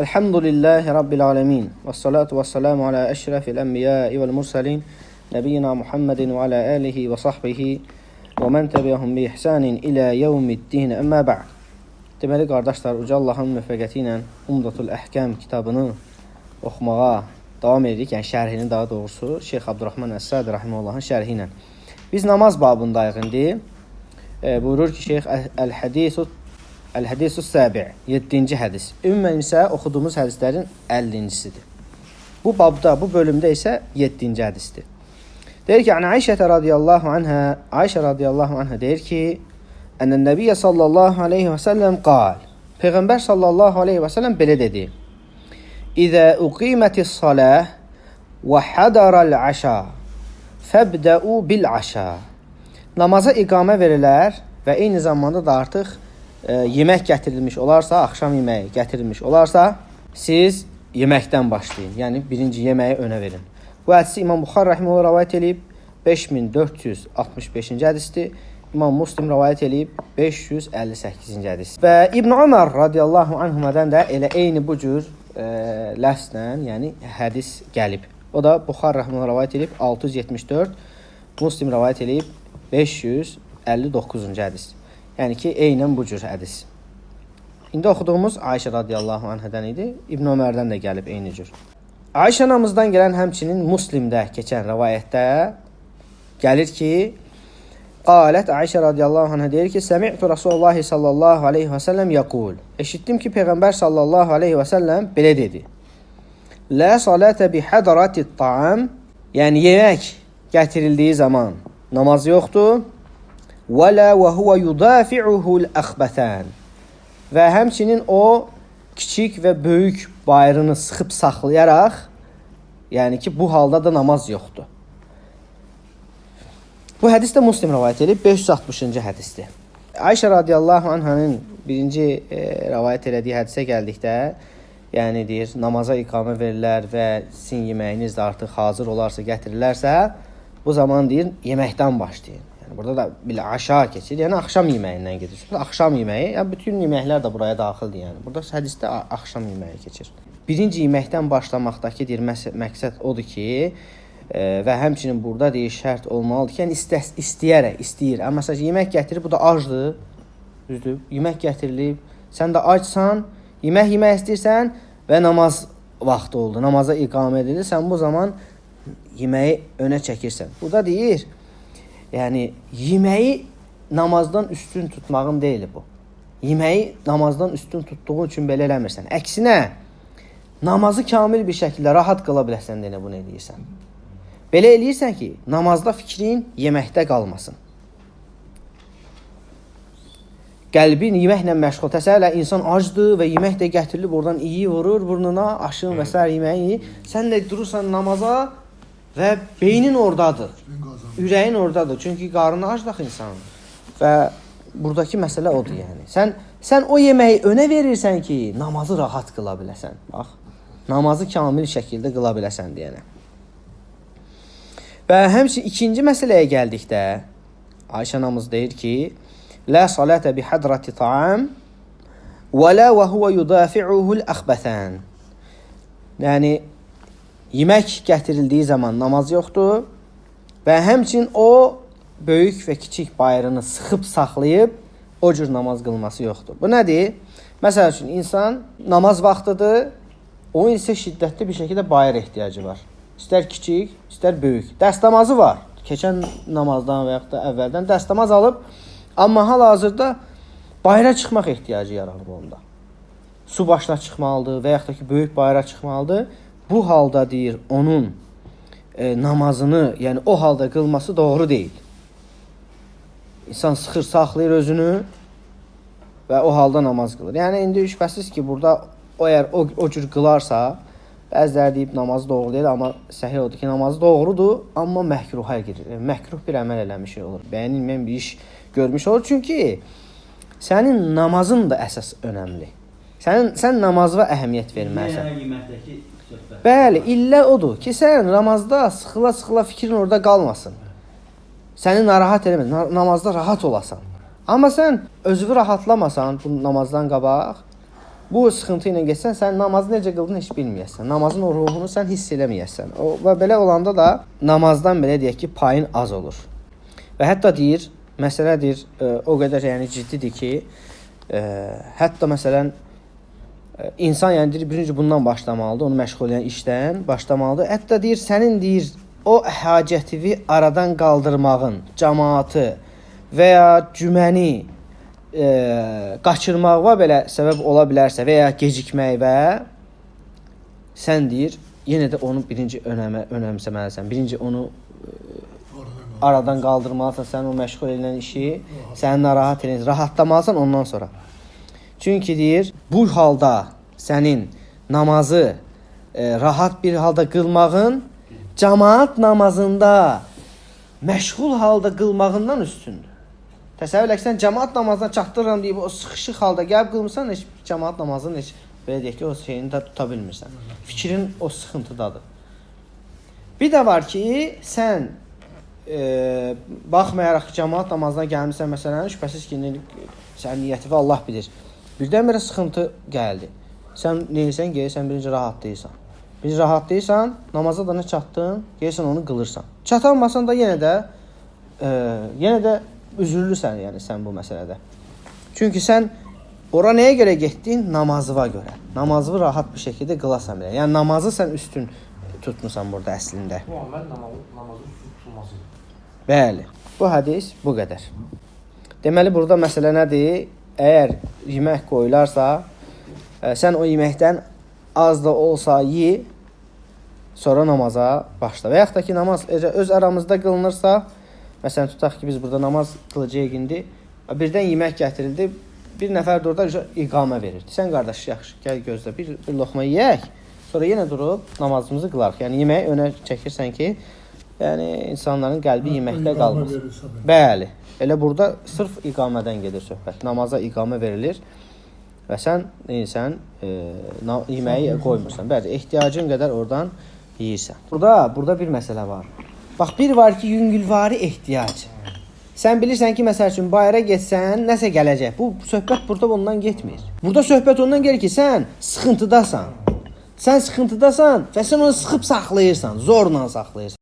Elhamdülillahi Rabbil alemin. Vessalatu vesselamu ala eşrefil enbiyai vel mursalin. Nebiyyina Muhammedin ve ala alihi ve sahbihi və mən təbiəhum bi ihsanin ilə yevmiddin əmmə ba'd. Deməli, qardaşlar, Uca Allahın müvəffəqiyyəti ilə Umdatul Əhkəm kitabını oxumağa davam edirik. Yəni, şərhini daha doğrusu Şeyx Abdurrahman Əs-Sadi Rahiməhullahın şərhi ilə. Biz namaz babındayıq indi. Buyurur ki, Şeyx Əl-Hədisus Səbi' 7-ci hədis. Ümumən isə oxuduğumuz hədislərin 50-cisidir. Bu babda, bu bölümdə isə 7-ci hədisdir. Deyir ki, Ayşə radiyallahu anhə deyir ki, Ənən Nəbiyyə sallallahu aleyhi və səlləm qal. Peyğəmbər sallallahu aleyhi və səlləm belə dedi. İzə uqimətis saləh və hədərəl-əşə fəbdəu bil-əşə. Namaza iqamə verilər və eyni zamanda da artıq yemək gətirilmiş olarsa, axşam yeməyi gətirilmiş olarsa, siz yeməkdən başlayın. Yəni, birinci yeməyi önə verin. Bu hədisi İmam Buxari Rahiməhullah rəvayət edib 5465-ci hədisdir. İmam Muslim rəvayət edib 558-ci hədis. Və İbn Ömər radiyallahu anhumadan da elə eyni bu cür ləfzlə, yəni hədis gəlib. O da Buxari Rahiməhullah rəvayət edib 674, Muslim rəvayət edib 559-cu hədis. Yəni ki, eynən bu cür hədis. İndi oxuduğumuz Ayşə radiyallahu anhədən idi. İbn Ömərdən də gəlib eyni cür. Ayşə anamızdan gələn həmçinin Muslimdə keçən rəvayətdə gəlir ki, Qalət Ayşə radiyallahu anhə deyir ki, Səmi'tu Rasulullah sallallahu aleyhi və səlləm yəqul. Eşitdim ki, Peyğəmbər sallallahu aleyhi və səlləm belə dedi. Lə salətə bi hədaratit ta'am. Yəni, yemək gətirildiyi zaman namaz yoxdur. Və lə və huvə yudafi'uhul əxbətən. Və həmçinin o, kiçik və böyük bayrını sıxıb saxlayaraq, yəni ki, bu halda da namaz yoxdur. Bu hədis də Muslim rəvayət edib 560-cı hədisdir. Ayşə radiyallahu anhanın birinci rəvayət elədiyi hədisə gəldikdə, yəni deyir, namaza iqamə verirlər və sizin yeməyiniz də artıq hazır olarsa, gətirilərsə, bu zaman deyir, yeməkdən başlayın. Yəni, burada da bilə aşağı keçir, yəni axşam yeməyindən gedir. Axşam yeməyi, yəni bütün yeməklər də buraya daxildir. Yəni, burada hədisdə axşam yeməyi keçir. Birinci yeməkdən başlamaqdakı deyir, məqsəd odur ki, və həmçinin burada deyir, şərt olmalıdır ki, yəni istəyir. Amma məsələn, yemək gətirir, bu da acdır, düzdür, yemək gətirilib, sən də acsan, yemək istəyirsən və namaz vaxtı oldu, namaza iqamə edilir, sən bu zaman yeməyi önə çəkirsən. Burada deyir, yəni yeməyi namazdan üstün tutmağın deyil bu. Yeməyi namazdan üstün tutduğun üçün belə eləmirsən. Əksinə, namazı kamil bir şəkildə rahat qıla biləsən deyənə bunu eləyirsən. Belə eləyirsən ki, namazda fikrin yeməkdə qalmasın. Qəlbin yeməklə məşğul. Təsəvvürlə, insan acdır və yemək də gətirilib, oradan iyi vurur burnuna, aşın və s. yeməyi. Sən də durursan namaza və beynin oradadır. Ürəyin oradadır. Çünki qarnı acdaq insanın. Və buradakı məsələ odur yəni. Sən o yeməyi önə verirsən ki, namazı rahat qıla biləsən. Bax, namazı kamil şəkildə qıla biləsən deyənə. Və həmçinin ikinci məsələyə gəldikdə, Ayşə anamız deyir ki, Lə salətə bi hədrati ta'am və lə və huvə yudafi'uhul əxbətən. Yəni, yemək gətirildiyi zaman namaz yoxdur və həmçinin o, böyük və kiçik bayrını sıxıb saxlayıb, o cür namaz qılması yoxdur. Bu nədir? Məsəl üçün, insan namaz vaxtıdır, onun isə şiddətli bir şəkildə bayır ehtiyacı var. İstər kiçik, istər böyük. Dəstəmazı var. Keçən namazdan və yaxud da əvvəldən dəstəmaz alıb, amma hal-hazırda bayıra çıxmaq ehtiyacı yaranır onda. Su başına çıxmalıdır və yaxud da ki, böyük bayıra çıxmalıdır. Bu halda deyir, onun namazını, yəni o halda qılması doğru deyil. İnsan sıxır, saxlayır özünü və o halda namaz qılır. Yəni, indi şübhəsiz ki, burada əgər o cür qılarsa, bəziləri deyib namazı doğru deyil, amma səhih odur ki, namazı doğrudur, amma məhkruha girir. Məhkruh bir əməl eləmiş olur. Bəyənilməyən bir iş görmüş olur. Çünki sənin namazın da əsas önəmli. Sən namazına əhəmiyyət verməlisən. Bəli, illə odur ki, sən namazda sıxıla fikrin orada qalmasın. Səni narahat eləmir, namazda rahat olasan. Amma sən özünü rahatlamasan bu namazdan qabaq, Bu sıxıntı ilə getsən, sən namazı necə qıldın heç bilməyəsən. Namazın o ruhunu sən hiss eləməyəsən. Və belə olanda da namazdan belə deyək ki, payın az olur. Və hətta deyir, məsələdir, o qədər yəni ciddidir ki, hətta məsələn insan yəni deyir, birinci bundan başlamalıdır, onu məşğul edən işdən başlamalıdır. Hətta deyir, sənin deyir, o hacətivi aradan qaldırmağın, cəmaatı və ya cüməni qaçırmağa belə səbəb ola bilərsə və ya gecikməkvə sən deyir, yenə də onu birinci önəmsəməlisən. Birinci onu aradan qaldırmalısan, sən o məşğul edilən işi, səni narahat edin, rahatlamalısan ondan sonra. Çünki deyir, bu halda sənin namazı rahat bir halda qılmağın cəmaat namazında məşğul halda qılmağından üstündür. Təsəvvür etsən, cəmaat namazına çatdırıram deyib, o sıxışıq halda gəlib qılmırsan, heç cəmaat namazının heç, belə deyək ki, o şeyini də tuta bilmirsən. Fikrin o sıxıntıdadır. Bir də var ki, sən baxmayaraq ki, cəmaat namazına gəlmirsən, məsələn, şübhəsiz ki, sənin niyyəti və Allah bilir. Birdən-birə sıxıntı gəldi. Sən neysən, gəlirsən, birinci rahatlayırsan. Birinci rahatlayırsan, namaza da nə çatdın, gəlirsən onu qılırsan. Çatanmasan da yenə də üzürlüsən, yəni sən bu məsələdə. Çünki sən ora nəyə görə getdin? Namazıva görə. Namazı rahat bir şəkildə qılasan belə. Yəni namazı sən üstün tutmusan burada əslində. Muhammed namazın üstün tutulmasıdır. Bəli. Bu hədis bu qədər. Deməli, burada məsələ nədir? Əgər yemək qoyularsa, sən o yeməkdən az da olsa ye, sonra namaza başla. Və yaxud da ki, namaz öz aramızda qılınırsa, məsələn, tutaq ki, biz burada namaz qılacağıq indi, birdən yemək gətirildi, bir nəfər də orada iqamə verirdi. Sən qardaş, yaxşı, gəl gözlə, bir loxma yeyək, sonra yenə durub namazımızı qılarıq. Yəni, yeməyi önə çəkirsən ki, yəni, insanların qəlbi yeməkdə qalmaz. Bəli, elə burada sırf iqamədən gedir söhbət. Namaza iqamə verilir və sən neysən, yeməyi qoymursan. Bəli, ehtiyacın qədər oradan yeyirsən. Burada bir məsələ var. Bax, bir var ki, yüngülvari ehtiyac. Sən bilirsən ki, məsəl üçün, bayıra getsən, nəsə gələcək. Bu söhbət burada ondan getmir. Burada söhbət ondan gəlir ki, sən sıxıntıdasan. Sən sıxıntıdasan və sən onu sıxıb saxlayırsan, zorla saxlayırsan.